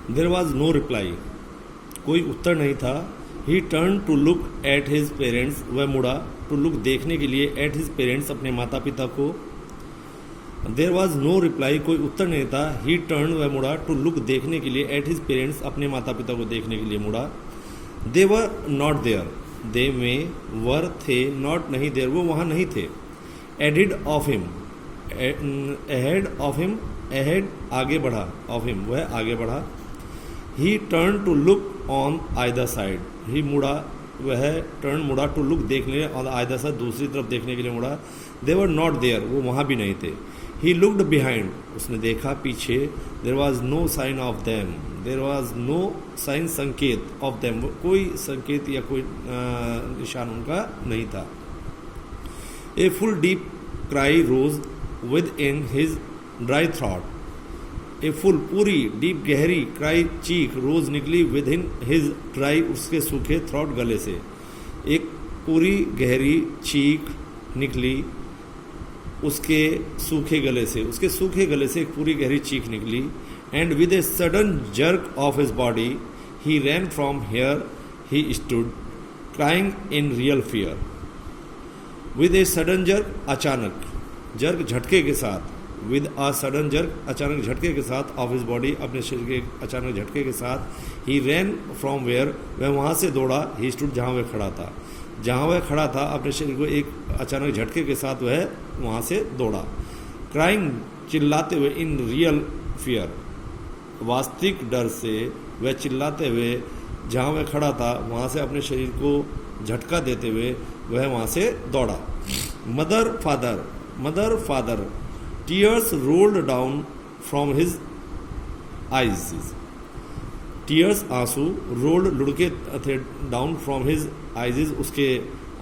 There was no reply, कोई उत्तर नहीं था। He turn to look at his parents, वह मुड़ा टू लुक देखने के लिए एट हिज पेरेंट्स, अपने माता पिता को। देयर वॉज नो रिप्लाई, कोई उत्तर नहीं था। ही टर्न, वह मुड़ा टू लुक देखने के लिए एट हिज पेरेंट्स, अपने माता पिता को देखने के लिए मुड़ा। दे वर नॉट देयर, दे में वर थे, नॉट नहीं देयर, वो वहाँ नहीं थे। Ahead of him, ahead of him, ahead आगे बढ़ा, ऑफ हिम वह आगे बढ़ा। He turn to look on either side, he मुड़ा, वह टर्न मुड़ा टू लुक देखने ऑन आइदर साइड, दूसरी तरफ देखने के लिए मुड़ा। दे वर नॉट देयर, वो वहाँ भी नहीं थे। ही लुक्ड बिहाइंड, उसने देखा पीछे। There was no sign of them, there was no sign, संकेत, ऑफ देम, कोई संकेत या कोई निशान उनका नहीं था। A full deep cry rose within his dry throat, a full पूरी, डीप गहरी, क्राई चीख, रोज निकली, विद इन हिज ड्राई उसके सूखे, थ्रॉट गले से। एक पूरी गहरी चीख निकली उसके सूखे गले से, उसके सूखे गले से एक पूरी गहरी चीख निकली। And with a sudden jerk of his body he ran from here he stood crying in real fear. With a sudden jerk, अचानक, जर्क झटके के साथ, विद अ सडन जर्क अचानक झटके के साथ, ऑफ हिज बॉडी अपने शरीर के अचानक झटके के साथ। ही रैन फ्रॉम वेयर, वह वहाँ से दौड़ा, ही स्टूड जहाँ वह खड़ा था, जहाँ वह खड़ा था अपने शरीर को एक अचानक झटके के साथ वह वहाँ से दौड़ा। क्राइंग, चिल्लाते हुए, इन रियल फियर, वास्तविक डर से वह चिल्लाते हुए जहाँ वह खड़ा था वहाँ से अपने शरीर को झटका देते हुए वह वहाँ से दौड़ा। Mother father, mother father, tears rolled down from his eyes, tears आंसू, रोल्ड लुढ़के थे, डाउन फ्रॉम हिज आइज उसके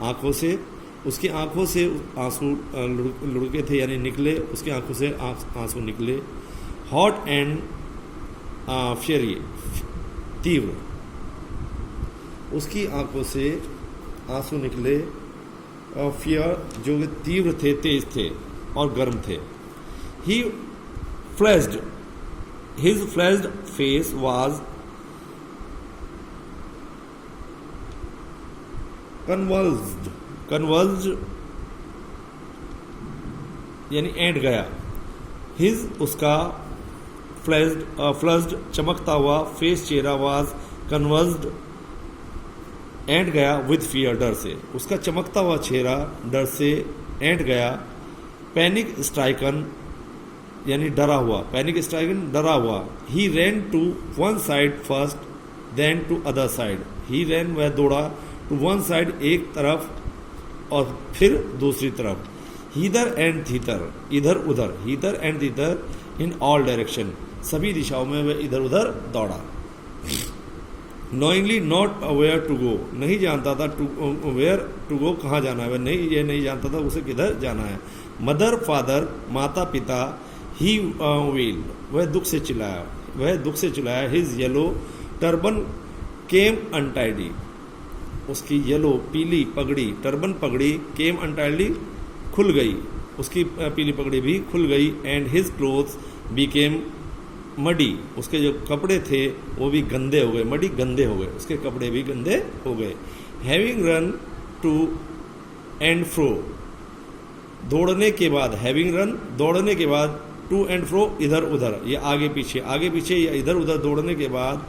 आँखों से, उसकी आँखों से आंसू लुढ़के थे यानी निकले, उसकी आँखों से आंसू निकले। हॉट एंड फ्यरी, तीव्र, उसकी आँखों से आंसू निकले। फियर, जो तीव्र थे, तेज थे और गर्म थे। He flashed, his flashed face was convulsed, convulsed यानी एंड गया। हिज, उसका, फ्लस्ड चमकता हुआ, फेस चेहरा, वाज कन्वल्स्ड एंड गया, विद फियर डर से, उसका चमकता हुआ चेहरा डर से एंड गया। पैनिक स्ट्राइकन यानी डरा हुआ, पैनिक स्ट्राइकन डरा हुआ। He ran to one side first then to other side, he ran वह दौड़ा, टू वन साइड एक तरफ और फिर दूसरी तरफ। हीदर एंड थीतर, इधर उधर, hither and thither, in all direction, सभी दिशाओं में वह इधर उधर दौड़ा। Knowingly not aware to go, नहीं जानता था टू वेयर टू गो, कहाँ जाना है, वह नहीं, ये नहीं जानता था उसे किधर जाना है। मदर फादर, माता पिता। ही वेल, वह दुख से चिल्लाया, वह दुख से चिल्लाया। हिज येलो टर्बन केम अनटाइडी, उसकी येलो पीली पगड़ी, टर्बन पगड़ी, केम अनटाइडली खुल गई, उसकी पीली पगड़ी भी खुल गई। And his clothes became muddy, उसके जो कपड़े थे वो भी गंदे हो गए, मडी गंदे हो गए, उसके कपड़े भी गंदे हो गए। Having run to and fro, दौड़ने के बाद, हैविंग रन दौड़ने के बाद, टू एंड फ्रो इधर उधर, ये आगे पीछे, आगे पीछे या इधर उधर दौड़ने के बाद।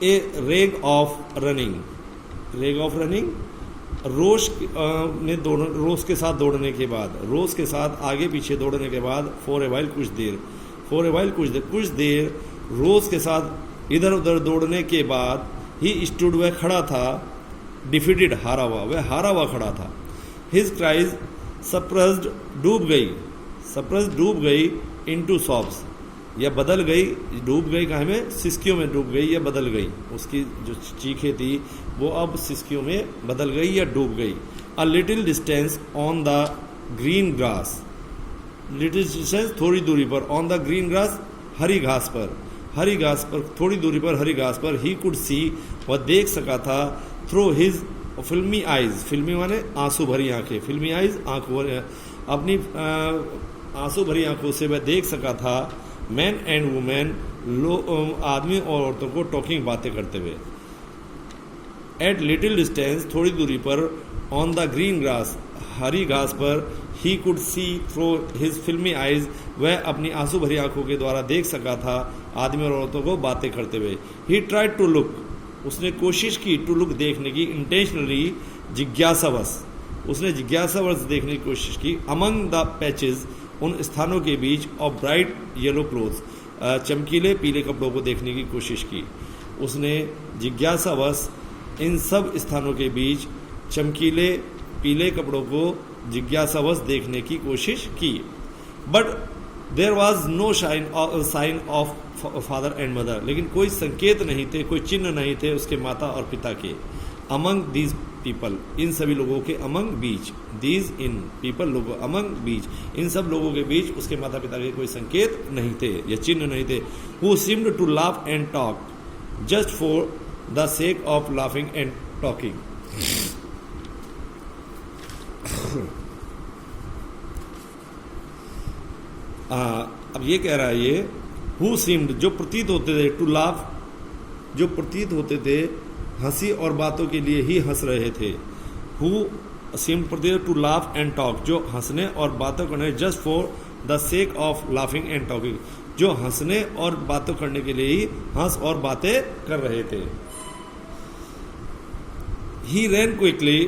ए रेग ऑफ रनिंग, रेग ऑफ रनिंग, रोज ने रोज के साथ दौड़ने के बाद, रोज के साथ आगे पीछे दौड़ने के बाद। फॉर ए वाइल, कुछ देर, फॉर ए वाइल कुछ देर, कुछ देर रोज के साथ इधर उधर दौड़ने के बाद। ही स्टूड, वह खड़ा था, डिफीटेड हारा हुआ, वह हारा हुआ खड़ा था। हिज क्राइज सप्रेस्ड, डूब गई, सप्रेस्ड डूब गई, इनटू सॉब्स, यह बदल गई, डूब गई कहाँ में, सिसकियों में डूब गई या बदल गई, उसकी जो चीखें थी वो अब सिसकियों में बदल गई या डूब गई। A little distance on the green grass, little distance थोड़ी दूरी पर, ऑन द ग्रीन ग्रास हरी घास पर, हरी घास पर थोड़ी दूरी पर, हरी घास पर। ही कुड सी, वह देख सका था, थ्रू हिज फिल्मी आइज, फिल्मी माने आंसू भरी आंखें, फिल्मी आइज आंखों, अपनी आंसू भरी आंखों से वह देख सका था। मैन एंड वुमेन, आदमी और औरतों को टॉकिंग, बातें करते हुए। एट लिटिल डिस्टेंस, थोड़ी दूरी पर, ऑन द ग्रीन ग्रास, हरी घास पर, he could see through his फिल्मी आइज, वह अपनी आंसू भरी आंखों के द्वारा देख सका था आदमी और औरतों को बातें करते हुए। ही ट्राइड टू लुक, उसने कोशिश की, टू लुक देखने की, इंटेंशनली, जिज्ञासावश, उसने जिज्ञासावश देखने की कोशिश की, अमंग द पैचेस, उन स्थानों के बीच, ऑफ ब्राइट येलो क्लोथ्स, चमकीले पीले कपड़ों को देखने की कोशिश की। उसने जिज्ञासावश इन सब स्थानों के बीच चमकीले पीले कपड़ों को जिज्ञासावश देखने की कोशिश की। But there was no sign of father and mother, लेकिन कोई संकेत नहीं थे, कोई चिन्ह नहीं थे उसके माता और पिता के। अमंग दीज पीपल, इन सभी लोगों के, among beach, these in people, लोगों, अमंग बीच, इन सब लोगों के बीच उसके माता पिता के कोई संकेत नहीं थे या चिन्ह नहीं थे। Who seemed to laugh and talk just for the sake of laughing and talking. अब ये कह रहा है ये, हु सीम्ड, जो प्रतीत होते थे, टू लाफ, जो प्रतीत होते थे, हंसी और बातों के लिए ही हंस रहे थे। हु सीम्ड, प्रतीत, टू लाफ एंड टॉक, जो हंसने और बातों करने, just for the sake of laughing and talking, जो हंसने और बातों करने के लिए ही हंस और बातें कर रहे थे। ही रैन क्विकली,